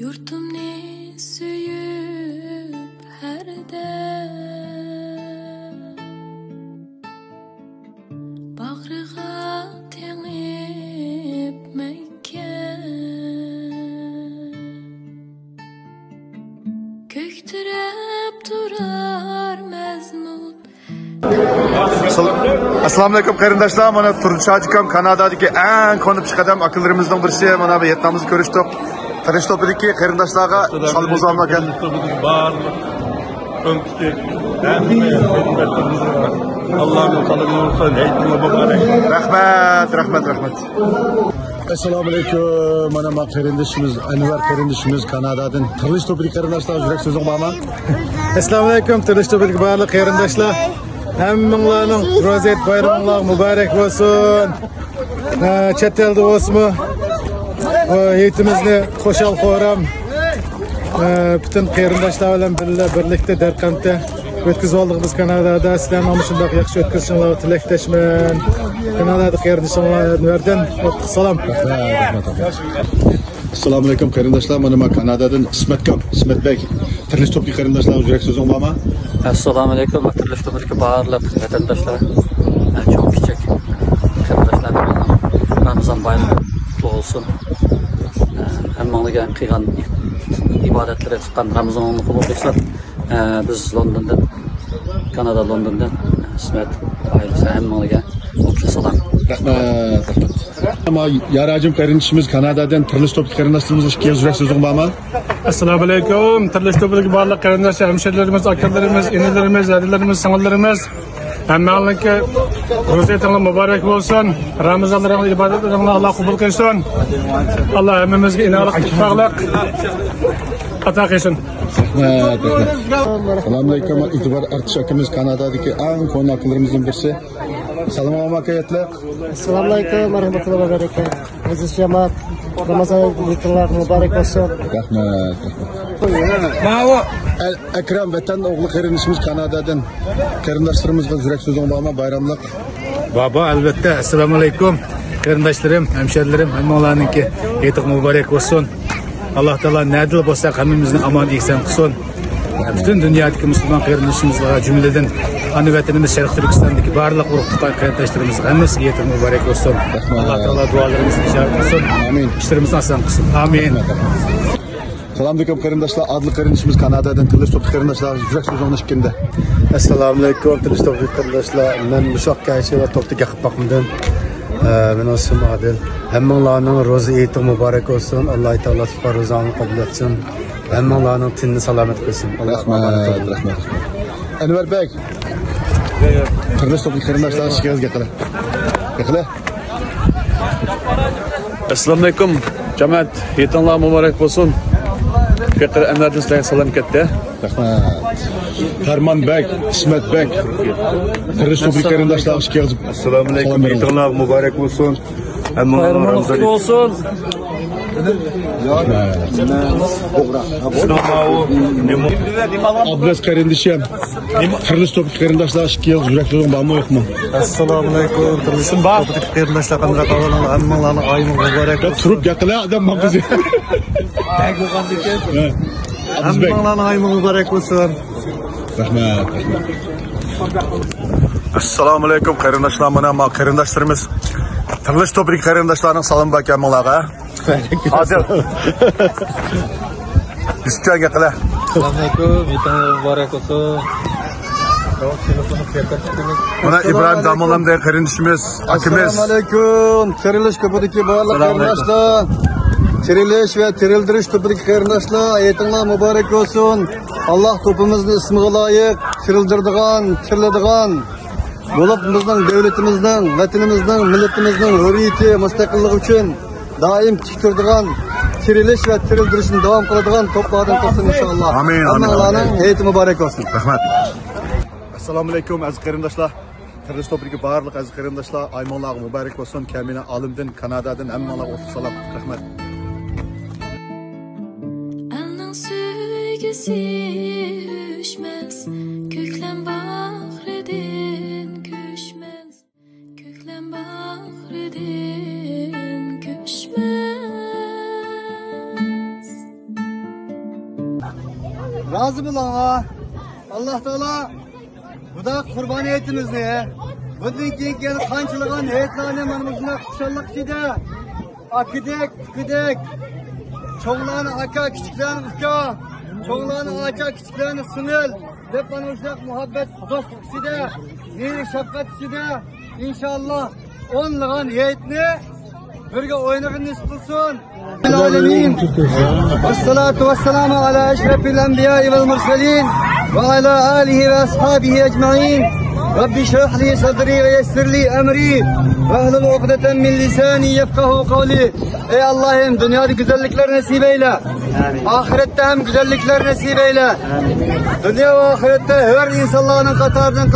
Yurtumni suyup her dem Bagriga tengip Mekke Köktirep durar mezmut Assalomu alaykum qarindoshlar. Mana Turmush Hojikam Kanadadagi eng qonib chiqadam akıllarimizdan birisi. Mana bu Vyetnamni ko'rishdik. Tirishtovdagi qarindoshlarga salom uzalma ekan. Allah'ın kalını olsun, eğitim mübarek. Rahmat. Assalomu alaykum. Mana bu qarindoshimiz Anvar qarindishimiz Kanadadan. Tirishtovdagi qarindoshlarga yurak so'zing bormi? Assalomu alaykum. Tirishtovdagi barliq qarindoshlar. Hammanglarning rozet bayraminglar muborak bo'lsin. Chet elda bo'lsinmi? Heytimizni qo'shal qo'ram. Bütün qarindoshlar bilan birlikda Darqamda o'tkazib oldik biz Kanadada. Sizlarni ham shunday yaxshi o'tkazishinglarni tilakdashman. Kanadada qarindoshlardan salom. Assalomu alaykum qarindoshlar. Mana men Kanadadan Ismatbek. Tirishtovdagi qarindoshlarga yurak so'zing bormi? Assalomu alaykum. Tirishtovdagi barliq vatandoshlar. Çok kichik qarindoshlar Ramazon bayrami qutlug' bo'lsin. Hammanglarga qilgan ibodatlar chiqqan Ramazonni qabul qilsin. Biz Londondan, Kanada Londondan Ismat oilasi hammanglarga salom. Rahmat. Ama yaracım qarindishimiz Kanadadan Tirishtovdagi qarindoshlarimizga ikki yurak so'zing bormi? Assalomu alaykum. Tirishtovdagi barliq qarindoshlar, hemşerilerimiz, akalarimiz, enelerimiz, adilerimiz, singillarimiz. Hammanglarga ro'zatinglar muborak bo'lsin. Ramazonlaringiz, ibodotlaringizni Alloh qabul qilsin. Alloh hammamizga inoqlik, ittifoqlik ato qilsin. Assalomu alaykum. E'tibor artish akamiz Kanadadagi eng qo'noqlarimizdan birisi. Salom amakayatlar. Assalomu alaykum va rahmatullohi va barakatuh. Aziz jamoat, Ramazon hayitlaringiz muborak bo'lsin. Rahmat. Akram vatan o'g'li qarindishimiz Kanadadan qarindoshlarimizga yurak so'zing bormi bayramlik? Baba albatta. Assalomu alaykum. Qarindoshlarim, hemşerilerim, hammanglarningki hayit muborak bo'lsin. Alloh taolo nadil bo'lsa hammamizni amon ehson qilsin. Bütün dünyadaki Müslüman qarindishimizga jumladan ana vatanimiz Sharq Turkistondagi barliq urug' qarindoshlarimiz hammasi hayit muborak bo'lsin. Alloh taolo duolarimizni ijobat qilsin. Amin. Ishlarimizni oson qilsin. Amin. Assalomu alaykum qarindoshlar. Adil qarindishimiz Kanadadan Tirishtovdagi qarindoshlarga yurak so'zingni ishkindi. Assalomu alaykum Tirishtovdagi qarindoshlar. Men Mushaqqa va To'qtiga qilib boqimdan. Men ismim Adil. Hammanglarning ro'za hayiti muborak bo'lsin. Alloh taolo ro'zani qabul etsin. Hammanglarning tinni salomat qilsin. Rahmat. Anvar Bey. Tirishtovdagi qarindoshlarga shikayat qila. Assalamu alaykum. Jamoat, yetinglar muborak bo'lsin. Fikr Anvardan sizlarga salom ketdi. Rahmat. Farmon Bek, Ismat Bek. Tirishtovdagi qarindoshlarga shikayat. Assalomu alaykum. Yetinglar muborak bo'lsin. Hammanglar qutlug' bo'lsin. Ablas qarindishim. Tirishtovdagi qarindoshlarga shikayat yurak so'zing bormi yo'qmi? Assalomu alaykum. Tirishtovdagi qarindoshlar qanday qolganlar? Hammanglarning oyingiz muborak. Turib gapila odam men bizni. Hammanglarning oyingiz muborak bo'lsin. Rahmat. Assalomu alaykum qarindoshlar. Mana ma qarindoshlarimiz Tirishtovdagi qarindoshlarning salom berganlarga. Hozir. Üstüne qila. Assalomu alaykum. Yetingiz muborak bo'lsin. Mana İbrahim Damolamday qarindishimiz, akamiz. Assalomu alaykum. Tirilish ko'pidagi barliq qarindoshlar. Tirilish va tirildirish ko'pidagi qarindoshlar, hayitinglar muborak bo'lsin. Alloh to'pimizni ismiga loyiq tirildiradigan, tiriladigan bo'lib bizning davlatimizning, vatanimizning, millatimizning hurriyati, mustaqilligi uchun doim tik turadigan, tirilish va tirildirishni davom qiladigan to'plardan qilsin inshaalloh. Amin. Hammanglarning hayiti muborak bo'lsin. Rahmat. Assalomu alaykum aziz qarindoshlar. Tirishtovdagi barliq aziz qarindoshlar, aymonlarga muborak bo'lsin. Kamina olimdan Kanadadan hammanglarga salom. Rahmat. Elning suygisi üşmez Köklen bahredin köşmez Köklen bahredin köşmez razı bulana. Allah Teala bu da kurban etimizni. Bundan keyin qanchalagan heyetlarni mana shunday xushallik ichida akidik, tukidik, cho'nglarni aka, kichiklarni uka, cho'nglarni aka, kichiklarni singil deb mana shunday muhabbat do'stlik ichida, mehr shafqat ichida inshaalloh o'nlagan heyetni birga o'ynag'in nisib qilsin. Alamin. Vassalatu vassalamu ala ashrafil anbiya'i vel mursalin ve ala alihi ve ashabihi ecmaîn. Rabbi şrah li sadri ve yessir li emri ve ehlul ukdeten min lisani yefkahu kavli. Ey Allah'ım dünyada güzellikler nasip eyle. Ahirette hem güzellikler nasip eyle. Dünya ve ahirette her insanların katarından